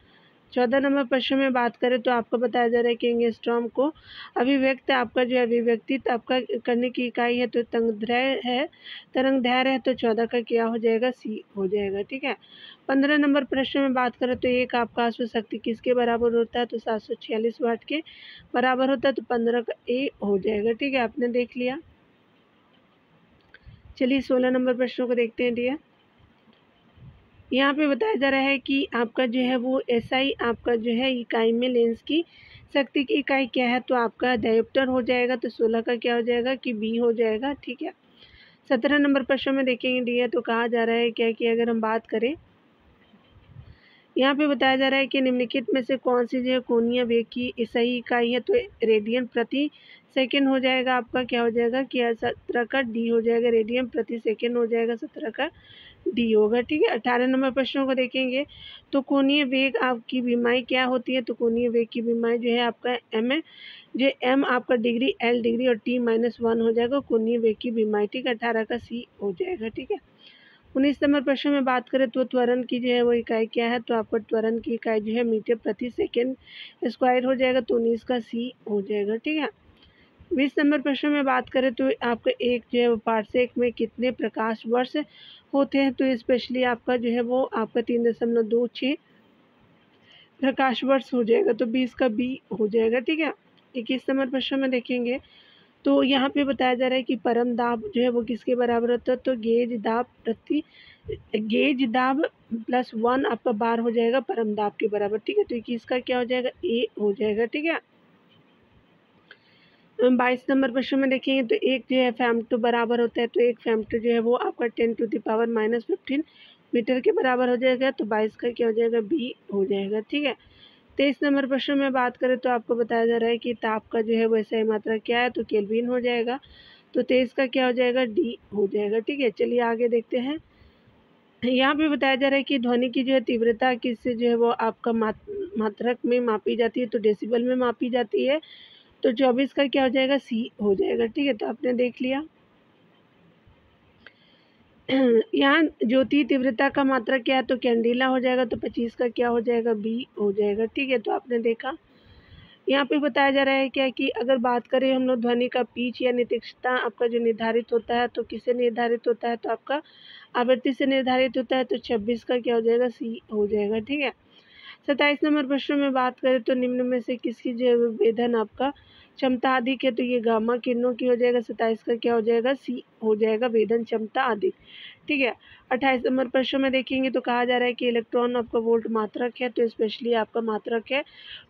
14 नंबर प्रश्न में बात करें तो आपको बताया जा रहा है कि एंगस्ट्रॉम को अभिव्यक्त आपका जो है अभिव्यक्तित आपका करने की इकाई है, तो तरंग दैर्घ्य है, तो 14 का क्या हो जाएगा, सी हो जाएगा। ठीक है। 15 नंबर प्रश्न में बात करें तो एक आपका अश्व शक्ति किसके बराबर होता है, तो 746 वाट के बराबर होता है, तो 15 का ए हो जाएगा। ठीक है। आपने देख लिया। चलिए 16 नंबर प्रश्नों को देखते हैं डियर। यहाँ पे बताया जा रहा है कि आपका जो है वो एसआई आपका जो है इकाई में लेंस की शक्ति की इकाई क्या है, तो आपका डायोप्टर हो जाएगा, तो 16 का क्या हो जाएगा कि बी हो जाएगा। ठीक है। 17 नंबर प्रश्न में देखेंगे डी है, तो कहा जा रहा है क्या कि अगर हम बात करें, यहाँ पे बताया जा रहा है कि निम्नलिखित में से कौन सी जो है कोणीय वेग की सही इकाई है, तो रेडियन प्रति सेकेंड हो जाएगा। आपका क्या हो जाएगा कि 17 का डी हो जाएगा, रेडियन प्रति सेकेंड हो जाएगा, 17 का डी होगा। ठीक है। 18 नंबर प्रश्नों को देखेंगे तो कोणीय वेग आपकी विमाई क्या होती है, तो कोणीय वेग की विमाई जो है आपका एम है, जो एम आपका डिग्री, एल डिग्री और टी -1 हो जाएगा कोणीय वेग की विमाई। ठीक है। 18 का सी हो जाएगा। ठीक है। 19 नंबर प्रश्न में बात करें तो त्वरण की जो है वो इकाई क्या है, तो आपका त्वरण की इकाई जो है मीटर प्रति सेकेंड स्क्वायर हो जाएगा, तो 19 का सी हो जाएगा। ठीक है। 20 नंबर प्रश्न में बात करें तो आपका एक जो है वो पार्सेक में कितने प्रकाश वर्ष होते हैं, तो स्पेशली आपका जो है वो आपका 3.26 प्रकाश वर्ष हो जाएगा, तो 20 का बी हो जाएगा। ठीक है। 21 नंबर प्रश्न में देखेंगे तो यहाँ पे बताया जा रहा है कि परम दाब जो है वो किसके बराबर होता है, तो गेज दाब +1 आपका बार हो जाएगा परम दाब के बराबर। ठीक है। तो 21 का क्या हो जाएगा, ए हो जाएगा। ठीक है। 22 नंबर प्रश्न में देखेंगे तो एक जो है फेमटो बराबर होता है, तो एक फेमटो जो है वो आपका 10⁻⁻15 मीटर के बराबर हो जाएगा, तो 22 का क्या हो जाएगा, बी हो जाएगा। ठीक है। 23 नंबर प्रश्न में बात करें तो आपको बताया जा रहा है कि ताप का जो है वो सही मात्रा क्या है, तो केल्विन हो जाएगा, तो 23 का क्या हो जाएगा, डी हो जाएगा। ठीक है। चलिए आगे देखते हैं। यहाँ पे बताया जा रहा है कि ध्वनि की जो है तीव्रता किससे जो है वो आपका मात्रक में मापी जाती है, तो डेसिबल में मापी जाती है, तो 24 का क्या हो जाएगा, सी हो जाएगा। ठीक है। तो आपने देख लिया। यहाँ ज्योति तीव्रता का मात्रक क्या है, तो कैंडिला हो जाएगा, तो 25 का क्या हो जाएगा, बी हो जाएगा। ठीक है। तो आपने देखा। यहाँ पे बताया जा रहा है क्या कि अगर बात करें हम लोग ध्वनि का पिच या नित्यक्षता आपका जो निर्धारित होता है, तो किससे निर्धारित होता है, तो आपका आवृत्ति से निर्धारित होता है, तो 26 का क्या हो जाएगा, सी हो जाएगा। ठीक है। 27 नंबर प्रश्न में बात करें तो निम्न में से किसकी जो वेधन आपका क्षमता अधिक है, तो ये गामा किरणों की हो जाएगा, 27 का क्या हो जाएगा, सी हो जाएगा, वेधन क्षमता अधिक। ठीक है। 28 नंबर प्रश्न में देखेंगे तो कहा जा रहा है कि इलेक्ट्रॉन आपका वोल्ट मात्रक है, तो स्पेशली आपका मात्रक है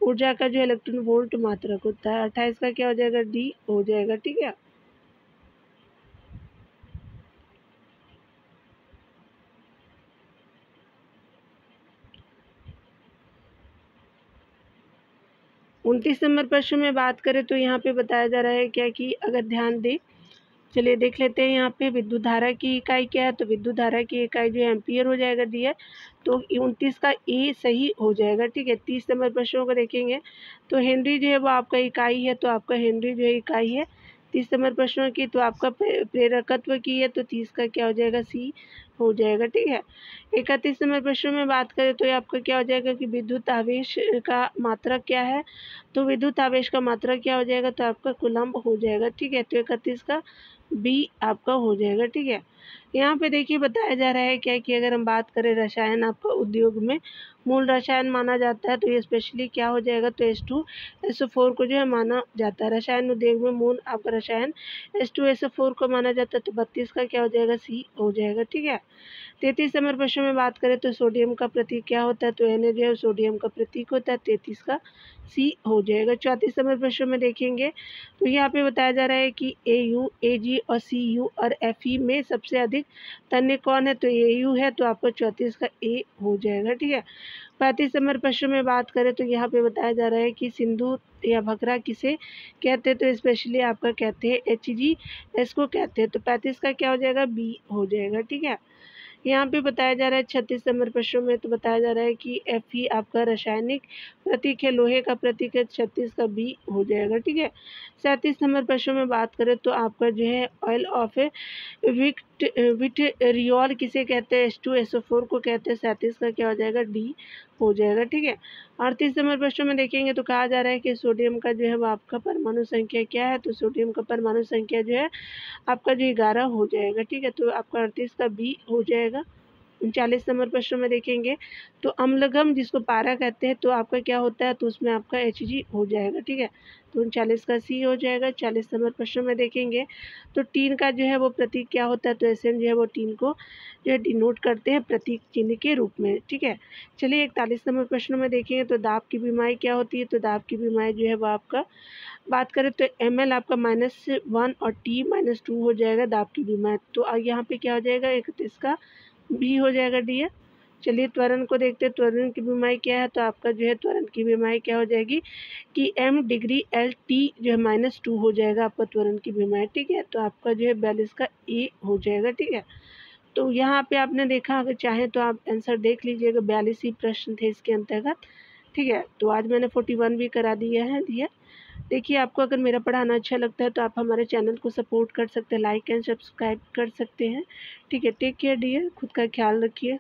ऊर्जा का जो इलेक्ट्रॉन वोल्ट मात्रक होता है, 28 का क्या हो जाएगा, डी हो जाएगा। ठीक है। उनतीस नंबर प्रश्न में बात करें तो यहाँ पे बताया जा रहा है क्या कि अगर ध्यान दें, चलिए देख लेते हैं यहाँ पे विद्युत धारा की इकाई क्या है, तो विद्युत धारा की इकाई जो है एम्पियर हो जाएगा दिया, तो 29 का ए सही हो जाएगा। ठीक है। 30 नंबर प्रश्नों को देखेंगे तो हेनरी जो है वो आपका इकाई है, तो आपका हेनरी जो है इकाई है। 30 नंबर प्रश्नों की तो आपका प्रेरकत्व की है, तो 30 का क्या हो जाएगा, सी हो जाएगा। ठीक है। 31 नंबर प्रश्न में बात करें तो ये आपका क्या हो जाएगा कि विद्युत आवेश का मात्रक क्या है, तो विद्युत आवेश का मात्रक क्या हो जाएगा, तो आपका कूलम्ब हो जाएगा। ठीक है। तो 31 का बी आपका हो जाएगा। ठीक है। यहाँ पे देखिए बताया जा रहा है क्या कि अगर हम बात करें रसायन आपका उद्योग में मूल रसायन माना जाता है, तो ये स्पेशली क्या हो जाएगा, तो H2SO4 को जो है माना जाता है। रसायन उद्योग में मूल आपका रसायन H2SO4 को माना जाता है, तो 32 का क्या हो जाएगा, सी हो जाएगा। ठीक है। 33 नंबर प्रश्न में बात करें तो सोडियम का प्रतीक क्या होता है, तो Na जो है सोडियम का प्रतीक होता है, 33 का सी हो जाएगा। 34 नंबर प्रश्न में देखेंगे तो यहाँ पे बताया जा रहा है कि AU, AG और CU और FE में सबसे अधिक तन्य कौन है, तो AU है, तो आपका 34 का ए हो जाएगा। ठीक है। 35 नंबर प्रश्न में बात करें तो यहाँ पे बताया जा रहा है कि सिंधु या भकरा किसे कहते हैं, तो स्पेशली आपका कहते हैं HGS को कहते हैं, तो 35 का क्या हो जाएगा, बी हो जाएगा। ठीक है। यहाँ पे बताया जा रहा है 36 नंबर प्रश्नों में तो बताया जा रहा है कि Fe आपका रासायनिक प्रतीक है, लोहे का प्रतीक है, 36 का बी हो जाएगा। ठीक है। 37 नंबर प्रश्नों में बात करें तो आपका जो है ऑयल ऑफ विट्रियोल किसे कहते हैं, H2SO4 को कहते हैं। 37 का क्या हो जाएगा, डी हो जाएगा। ठीक है। 38 नंबर प्रश्न में देखेंगे तो कहा जा रहा है कि सोडियम का जो है वो आपका परमाणु संख्या क्या है, तो सोडियम का परमाणु संख्या जो है आपका जो 11 हो जाएगा। ठीक है। तो आपका 38 का बी हो जाएगा। 39 नंबर प्रश्न में देखेंगे तो अम्लगम जिसको पारा कहते हैं तो आपका क्या होता है, तो उसमें आपका Hg हो जाएगा। ठीक है। तो 39 का सी हो जाएगा। 40 नंबर प्रश्न में देखेंगे तो टीन का जो है वो प्रतीक क्या होता है, तो Sn जो है वो टीन को जो है डिनोट करते हैं प्रतीक चिन्ह के रूप में। ठीक है। चलिए 41 नंबर प्रश्न में देखेंगे तो दाब की बीमारी क्या होती है, तो दाब की बीमारी जो है वो आपका बात करें तो ml आपका -1 और t -2 हो जाएगा दाब की बीमारी। तो यहाँ पे क्या हो जाएगा, 31 का भी हो जाएगा डी है। चलिए त्वरण को देखते हैं, त्वरण की बीमारी क्या है, तो आपका जो है त्वरण की बीमारी क्या हो जाएगी कि m डिग्री एल टी जो है -2 हो जाएगा आपका त्वरण की बीमारी। ठीक है। तो आपका जो है 42 का ए हो जाएगा। ठीक है। तो यहाँ पे आपने देखा, अगर चाहे तो आप आंसर देख लीजिएगा, 42 ही प्रश्न थे इसके अंतर्गत। ठीक है। तो आज मैंने 41 भी करा दिया है दिया। देखिए आपको अगर मेरा पढ़ाना अच्छा लगता है तो आप हमारे चैनल को सपोर्ट कर सकते हैं, लाइक एंड सब्सक्राइब कर सकते हैं। ठीक है। टेक केयर डियर, खुद का ख्याल रखिए।